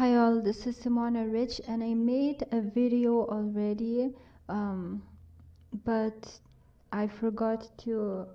Hi all, this is Simona Rich, and I made a video already, but I forgot to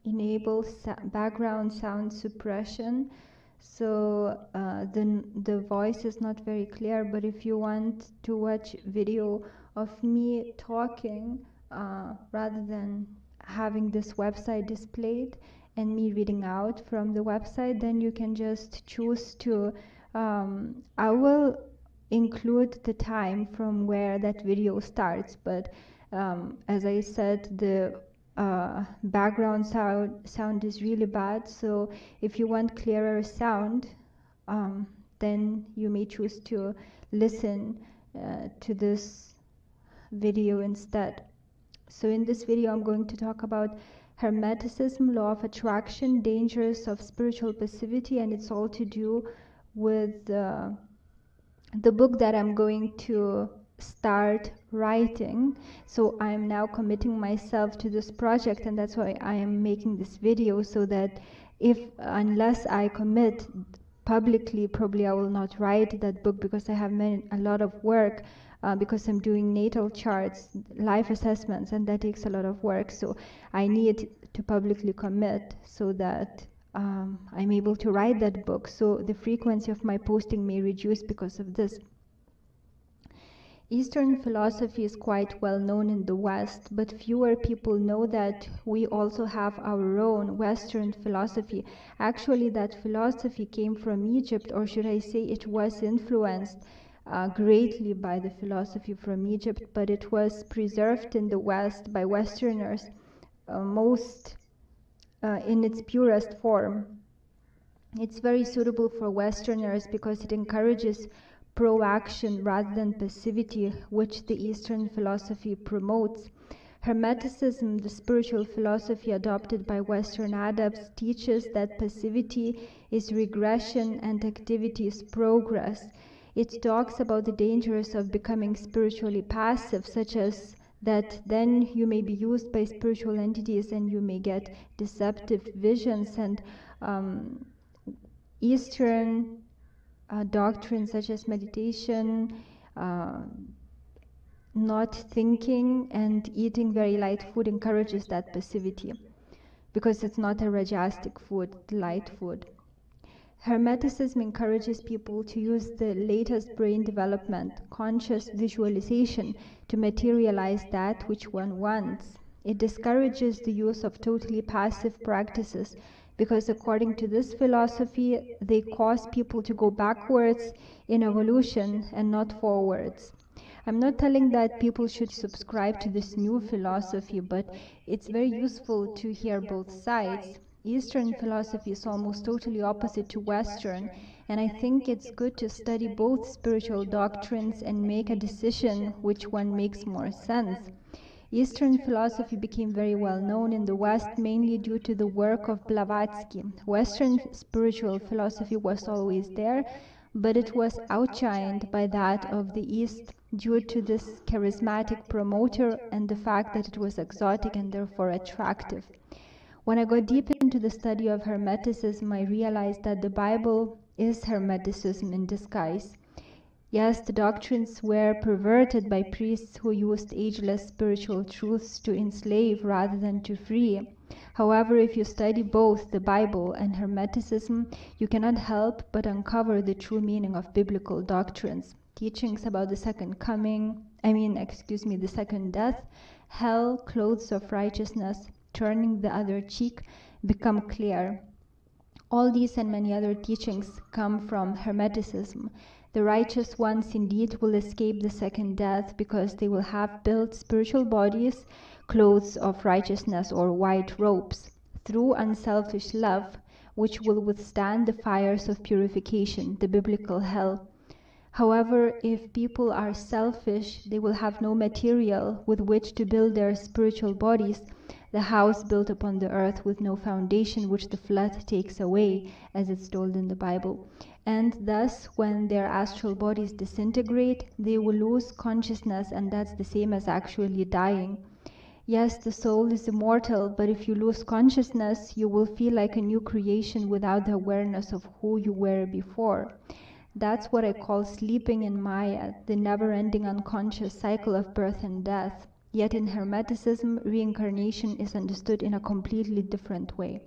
enable background sound suppression, so the voice is not very clear. But if you want to watch video of me talking rather than having this website displayed and me reading out from the website, then you can just choose to I will include the time from where that video starts, but as I said, the background sound is really bad, so if you want clearer sound, then you may choose to listen to this video instead. So in this video I'm going to talk about Hermeticism, law of attraction, dangers of spiritual passivity, and it's all to do with the book that I'm going to start writing. So I'm now committing myself to this project, and that's why I am making this video, so that unless I commit publicly, probably I will not write that book, because I have a lot of work, because I'm doing natal charts, life assessments, and that takes a lot of work. So I need to publicly commit so that I'm able to write that book. So the frequency of my posting may reduce because of this. Eastern philosophy is quite well known in the West, but fewer people know that we also have our own Western philosophy. Actually, that philosophy came from Egypt, or should I say it was influenced greatly by the philosophy from Egypt, but it was preserved in the West by Westerners most in its purest form. It's very suitable for Westerners because it encourages pro-action rather than passivity, which the Eastern philosophy promotes. Hermeticism, the spiritual philosophy adopted by Western adepts, teaches that passivity is regression and activity is progress. It talks about the dangers of becoming spiritually passive, such as that then you may be used by spiritual entities and you may get deceptive visions, and Eastern doctrines such as meditation, not thinking, and eating very light food encourages that passivity, because it's not a rajasic food, light food. Hermeticism encourages people to use the latest brain development, conscious visualization, to materialize that which one wants. It discourages the use of totally passive practices, because according to this philosophy, they cause people to go backwards in evolution and not forwards. I'm not telling that people should subscribe to this new philosophy, but it's very useful to hear both sides. Eastern philosophy is almost totally opposite to Western, and I think it's good to study both spiritual doctrines and make a decision which one makes more sense. Eastern philosophy became very well known in the West mainly due to the work of Blavatsky. Western spiritual philosophy was always there, but it was outshined by that of the East due to this charismatic promoter and the fact that it was exotic and therefore attractive. When I got deep into the study of Hermeticism, I realized that the Bible is Hermeticism in disguise. Yes, the doctrines were perverted by priests who used ageless spiritual truths to enslave rather than to free. However, if you study both the Bible and Hermeticism, you cannot help but uncover the true meaning of biblical doctrines. Teachings about the second the second death, hell, clothes of righteousness, turning the other cheek, become clear. All these and many other teachings come from Hermeticism. The righteous ones indeed will escape the second death because they will have built spiritual bodies, clothes of righteousness or white robes, through unselfish love, which will withstand the fires of purification, the biblical hell. However, if people are selfish, they will have no material with which to build their spiritual bodies, the house built upon the earth with no foundation, which the flood takes away, as it's told in the Bible. And thus, when their astral bodies disintegrate, they will lose consciousness, and that's the same as actually dying. Yes, the soul is immortal, but if you lose consciousness, you will feel like a new creation without the awareness of who you were before. That's what I call sleeping in Maya, the never-ending unconscious cycle of birth and death. Yet in Hermeticism, reincarnation is understood in a completely different way.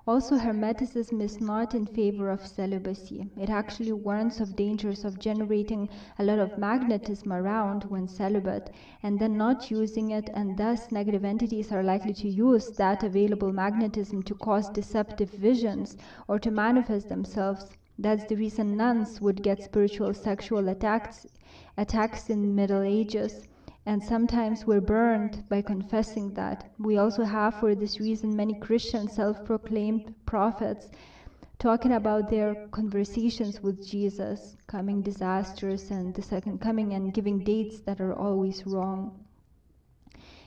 Also, Hermeticism is not in favor of celibacy. It actually warns of dangers of generating a lot of magnetism around when celibate, and then not using it, and thus negative entities are likely to use that available magnetism to cause deceptive visions or to manifest themselves. That's the reason nuns would get spiritual sexual attacks in the Middle Ages. And sometimes we're burned by confessing that. We also have, for this reason, many Christian self-proclaimed prophets talking about their conversations with Jesus, coming disasters and the second coming, and giving dates that are always wrong.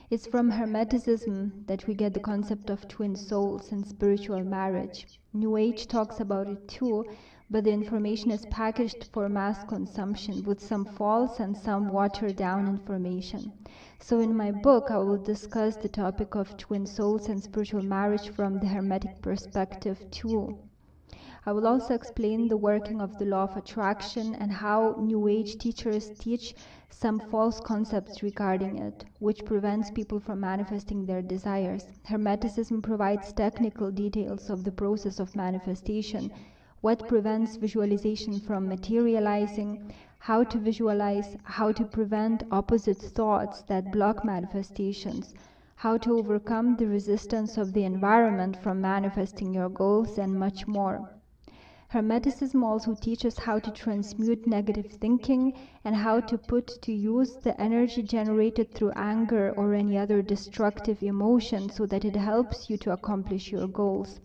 It's from Hermeticism that we get the concept of twin souls and spiritual marriage. New Age talks about it too, but the information is packaged for mass consumption with some false and some watered down information. So in my book, I will discuss the topic of twin souls and spiritual marriage from the Hermetic perspective too. I will also explain the working of the law of attraction and how New Age teachers teach some false concepts regarding it, which prevents people from manifesting their desires. Hermeticism provides technical details of the process of manifestation, what prevents visualization from materializing, how to visualize, how to prevent opposite thoughts that block manifestations, how to overcome the resistance of the environment from manifesting your goals, and much more. Hermeticism also teaches how to transmute negative thinking and how to put to use the energy generated through anger or any other destructive emotion so that it helps you to accomplish your goals.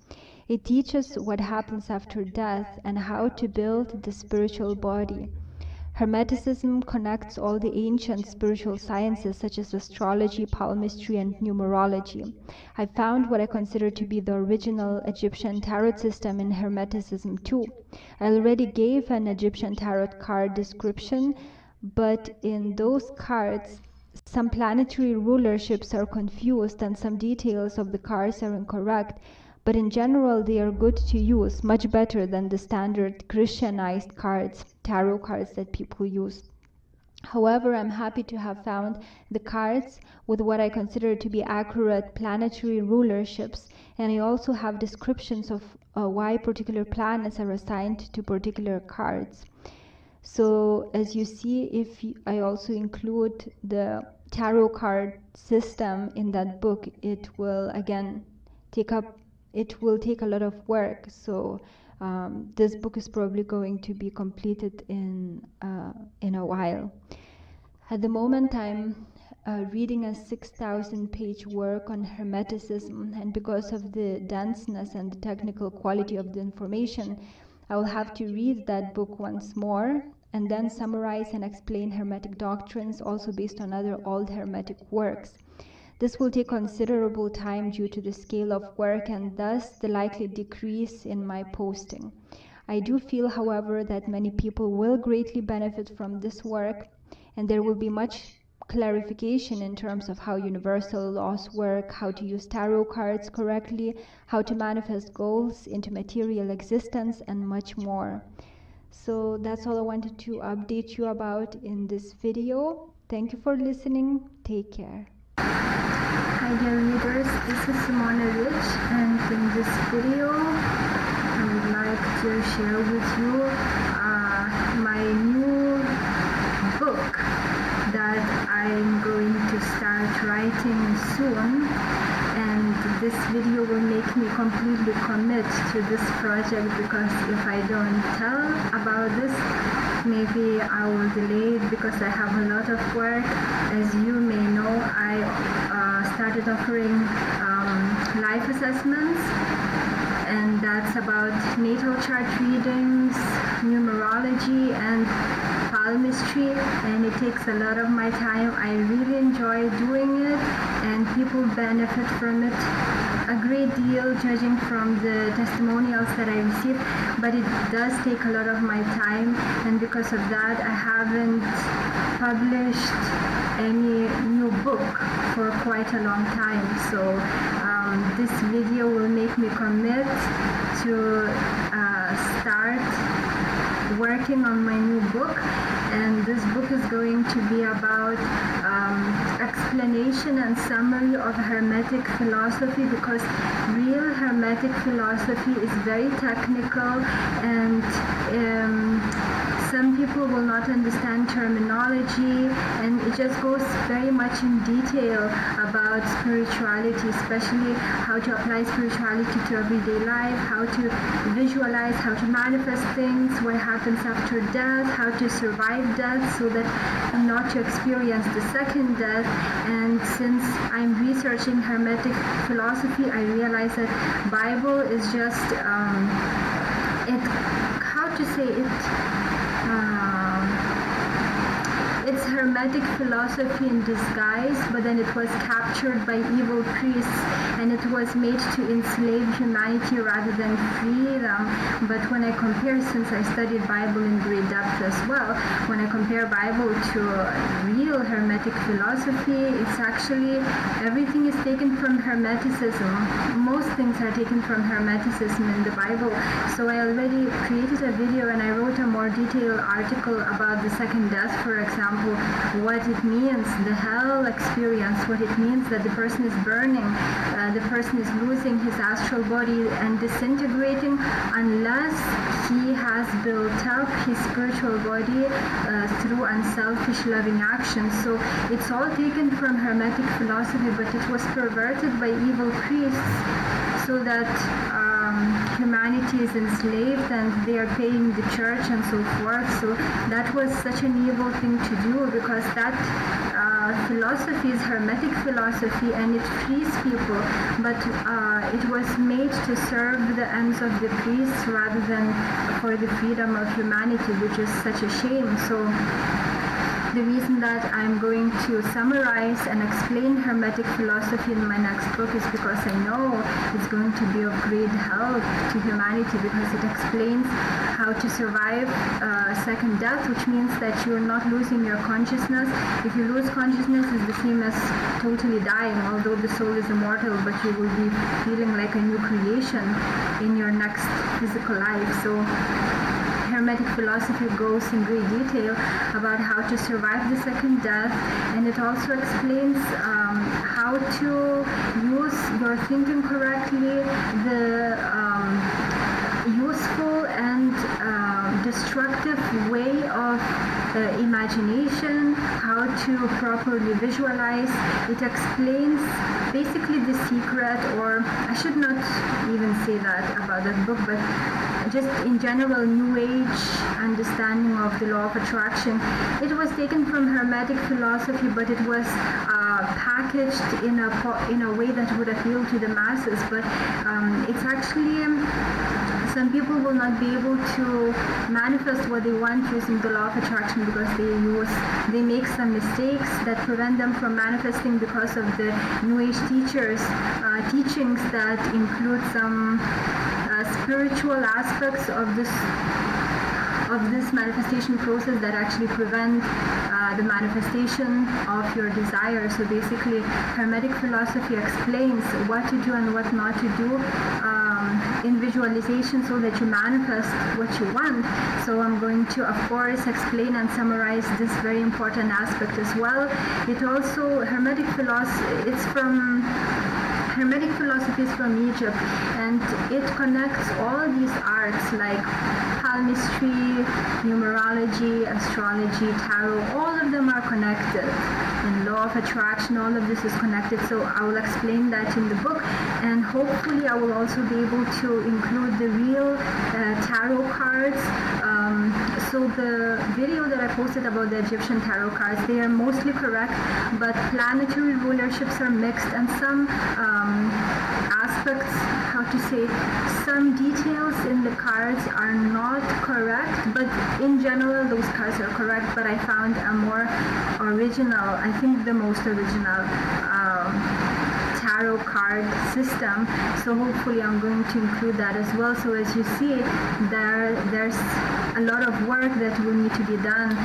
It teaches what happens after death and how to build the spiritual body. Hermeticism connects all the ancient spiritual sciences such as astrology, palmistry, and numerology. I found what I consider to be the original Egyptian tarot system in Hermeticism too. I already gave an Egyptian tarot card description, but in those cards, some planetary rulerships are confused and some details of the cards are incorrect. But in general, they are good to use, much better than the standard Christianized cards, tarot cards that people use. However, I'm happy to have found the cards with what I consider to be accurate planetary rulerships, and I also have descriptions of why particular planets are assigned to particular cards. So as you see, I also include the tarot card system in that book, it will again take a lot of work. So this book is probably going to be completed in a while. At the moment, I'm reading a 6,000-page work on Hermeticism, and because of the denseness and the technical quality of the information, I will have to read that book once more and then summarize and explain Hermetic doctrines also based on other old Hermetic works. This will take considerable time due to the scale of work and thus the likely decrease in my posting. I do feel, however, that many people will greatly benefit from this work, and there will be much clarification in terms of how universal laws work, how to use tarot cards correctly, how to manifest goals into material existence, and much more. So that's all I wanted to update you about in this video. Thank you for listening. Take care. Hi dear readers, this is Simona, and in this video I would like to share with you my new book that I'm going to start writing soon, and this video will make me completely commit to this project, because if I don't tell about this, maybe I will delay it because I have a lot of work. As you may know, I started offering life assessments, and that's about natal chart readings, numerology, and palmistry, and it takes a lot of my time. I really enjoy doing it, and people benefit from it a great deal, judging from the testimonials that I receive, but it does take a lot of my time, and because of that I haven't published any new book for quite a long time. So this video will make me commit to start working on my new book, and this book is going to be about explanation and summary of Hermetic philosophy, because real Hermetic philosophy is very technical, and some people will not understand terminology, and it just goes very much in detail about spirituality, especially how to apply spirituality to everyday life, how to visualize, how to manifest things, what happens after death, how to survive death so that not to experience the second death. And since I'm researching Hermetic philosophy, I realize that Bible is just it's Hermetic philosophy in disguise, but then it was captured by evil priests, and it was made to enslave humanity rather than free them. But when I compare, since I studied Bible in great depth as well, when I compare Bible to real Hermetic philosophy, it's actually, everything is taken from Hermeticism. Most things are taken from Hermeticism in the Bible. So I already created a video and I wrote a more detailed article about the second death, for example, what it means, the hell experience, what it means that the person is burning, the person is losing his astral body and disintegrating unless he has built up his spiritual body through unselfish loving action. So it's all taken from Hermetic philosophy, but it was perverted by evil priests so that humanity is enslaved and they are paying the church and so forth. So that was such an evil thing to do, because that philosophy is Hermetic philosophy and it frees people, but it was made to serve the ends of the priests rather than for the freedom of humanity, which is such a shame. So the reason that I'm going to summarize and explain Hermetic philosophy in my next book is because I know it's going to be of great help to humanity, because it explains how to survive second death, which means that you're not losing your consciousness. If you lose consciousness, it's the same as totally dying, although the soul is immortal, but you will be feeling like a new creation in your next physical life. So Hermetic philosophy goes in great detail about how to survive the second death, and it also explains how to use your thinking correctly, the useful and destructive way of imagination, how to properly visualize. It explains basically the secret, or I should not even say that about that book, but just in general, New Age understanding of the law of attraction. It was taken from Hermetic philosophy, but it was packaged in a way that would appeal to the masses. But it's actually some people will not be able to manifest what they want using the law of attraction, because they make some mistakes that prevent them from manifesting because of the New Age teachers' teachings that include some spiritual aspects of this manifestation process that actually prevent the manifestation of your desire. So basically, Hermetic philosophy explains what to do and what not to do in visualization so that you manifest what you want. So I'm going to, of course, explain and summarize this very important aspect as well. It also, Hermetic philosophy is from Egypt, and it connects all these arts like palmistry, numerology, astrology, tarot. All of them are connected. And law of attraction, all of this is connected. So I will explain that in the book, and hopefully I will also be able to include the real tarot cards. So the video that I posted about the Egyptian tarot cards, they are mostly correct, but planetary rulerships are mixed, and some aspects, some details in the cards are not correct, but in general those cards are correct. But I found a more original, I think the most original tarot card system, so hopefully I'm going to include that as well. So as you see, there's a lot of work that will need to be done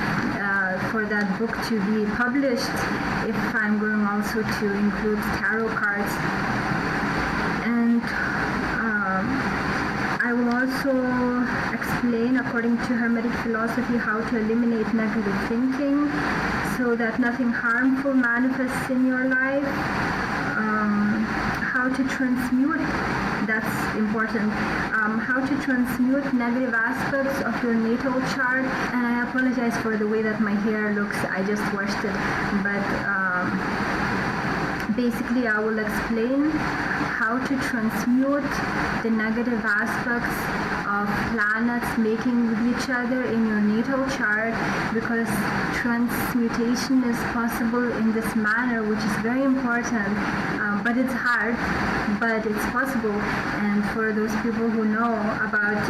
for that book to be published, if I'm going also to include tarot cards. And I will also explain explain, according to Hermetic philosophy, how to eliminate negative thinking so that nothing harmful manifests in your life. How to transmute, that's important, how to transmute negative aspects of your natal chart. And I apologize for the way that my hair looks, I just washed it, but basically I will explain how to transmute the negative aspects of planets making with each other in your natal chart, because transmutation is possible in this manner, which is very important, but it's hard, but it's possible. And for those people who know about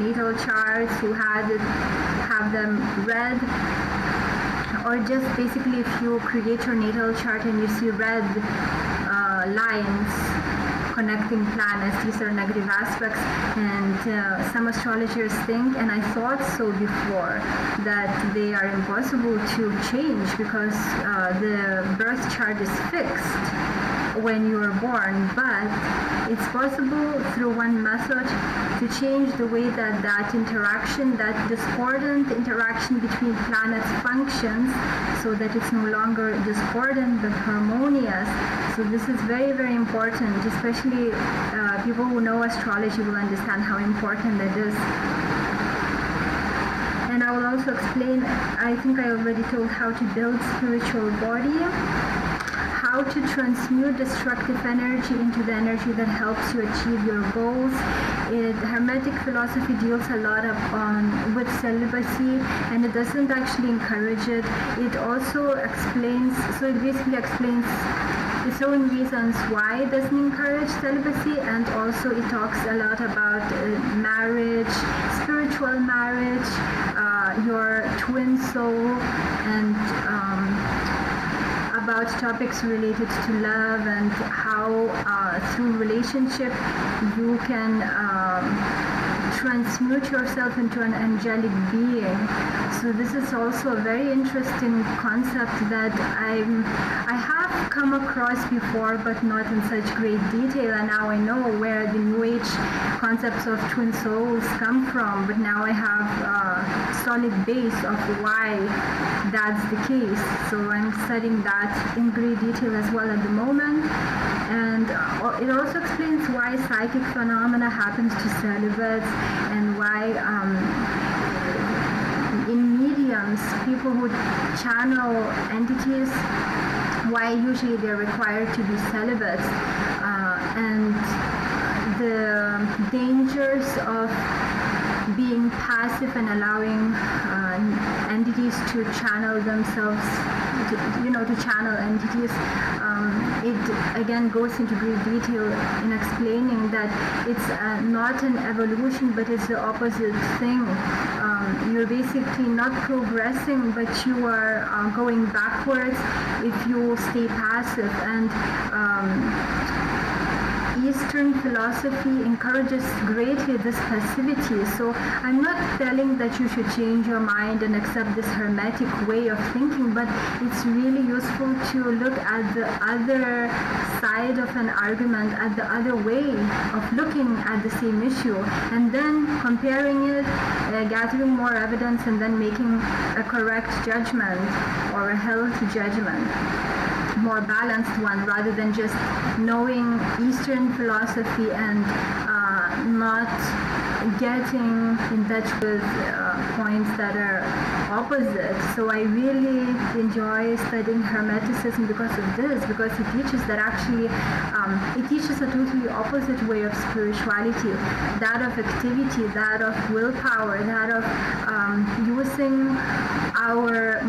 natal charts, who have them read, or just basically if you create your natal chart and you see red lines connecting planets, these are negative aspects. And some astrologers think, and I thought so before, that they are impossible to change because the birth chart is fixed when you are born, but it's possible through one method to change the way that that interaction, that discordant interaction between planets functions, so that it's no longer discordant but harmonious. So this is very, very important, especially people who know astrology will understand how important that is. And I will also explain, I think I already told how to build spiritual body, how to transmute destructive energy into the energy that helps you achieve your goals. Hermetic philosophy deals a lot with celibacy, and it doesn't actually encourage it. It also explains, so it basically explains its own reasons why it doesn't encourage celibacy, and also it talks a lot about marriage, spiritual marriage, your twin soul, and about topics related to love and how through relationship you can transmute yourself into an angelic being. So this is also a very interesting concept that I have come across before, but not in such great detail, and now I know where the New Age concepts of twin souls come from, but now I have a solid base of why that's the case. So I'm studying that in great detail as well at the moment. And it also explains why psychic phenomena happens to celibates, and why in mediums, people who channel entities, why usually they're required to be celibates, and the dangers of being passive and allowing entities to channel themselves, to channel entities. It again goes into great detail in explaining that it's not an evolution, but it's the opposite thing. You're basically not progressing, but you are going backwards if you stay passive. And Eastern philosophy encourages greatly this passivity. So I'm not telling that you should change your mind and accept this hermetic way of thinking, but it's really useful to look at the other side of an argument, at the other way of looking at the same issue, and then comparing it, gathering more evidence, and then making a correct judgment or a healthy judgment, more balanced one, rather than just knowing Eastern philosophy and not getting in touch with points that are opposite. So I really enjoy studying Hermeticism because of this, because it teaches that actually it teaches a totally opposite way of spirituality, that of activity, that of willpower, that of using our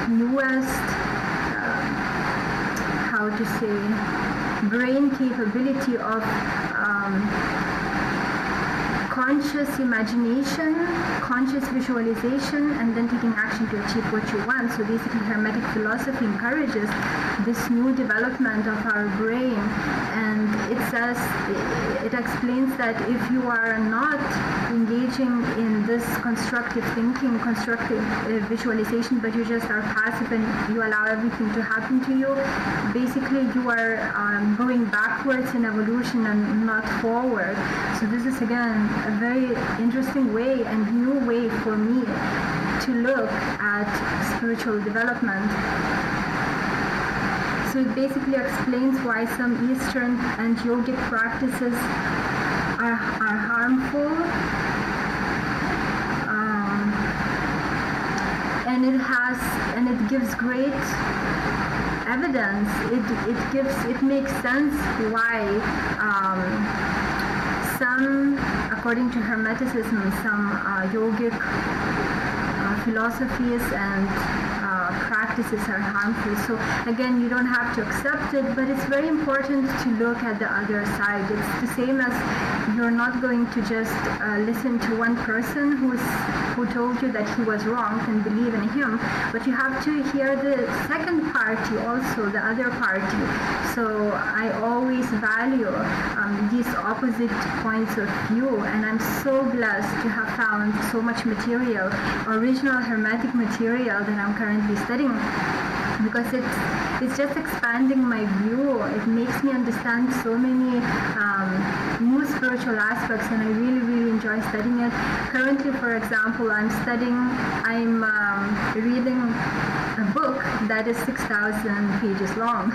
newest, how to say, brain capability of conscious imagination, conscious visualization, and then taking action to achieve what you want. So basically Hermetic philosophy encourages this new development of our brain, and it says, it explains that if you are not engaging in this constructive thinking, constructive visualization, but you just are passive and you allow everything to happen to you, basically you are going backwards in evolution and not forward. So this is again a very interesting way and new way for me to look at spiritual development. So it basically explains why some Eastern and yogic practices are harmful, and it gives great evidence. It makes sense why some, according to Hermeticism, some yogic philosophies and practices are harmful. So again, you don't have to accept it, but it's very important to look at the other side. It's the same as you're not going to just listen to one person who told you that he was wrong and believe in him, but you have to hear the second party also, the other party. So I always value these opposite points of view, and I'm so blessed to have found so much material, original Hermetic material that I'm currently studying, because it's just expanding my view. It makes me understand so many new spiritual aspects, and I really enjoy studying it. Currently, for example, I'm reading a book that is 6,000 pages long.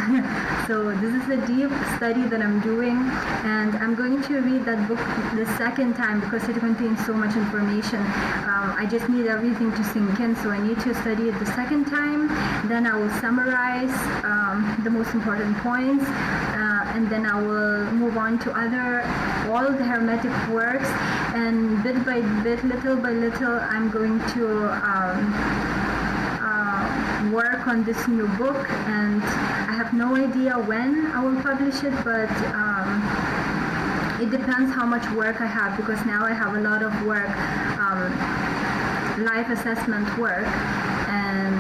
So this is a deep study that I'm doing, and I'm going to read that book the second time because it contains so much information. I just need everything to sink in, so I need to study it the second time. Then I will summarize the most important points, and then I will move on to all the Hermetic works, and bit by bit, little by little, I'm going to work on this new book, and I have no idea when I will publish it, but it depends how much work I have, because now I have a lot of work, life assessment work, and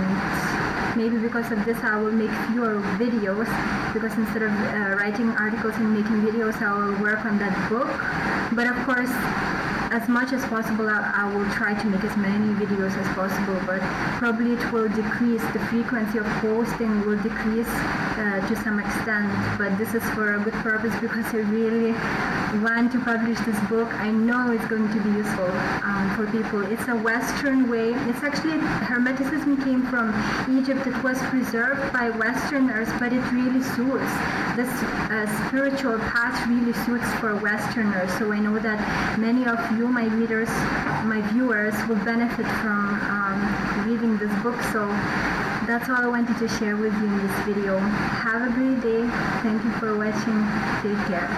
maybe because of this I will make fewer videos, because instead of writing articles and making videos, I will work on that book. But of course, as much as possible, I will try to make as many videos as possible, but probably it will decrease, the frequency of posting will decrease to some extent, but this is for a good purpose, because I really want to publish this book. I know it's going to be useful for people. It's a Western way. It's actually, Hermeticism came from Egypt. It was preserved by Westerners, but it really suits. This spiritual path really suits for Westerners, so I know that many of you, my readers, my viewers, will benefit from reading this book. So that's all I wanted to share with you in this video. Have a great day. Thank you for watching. Take care.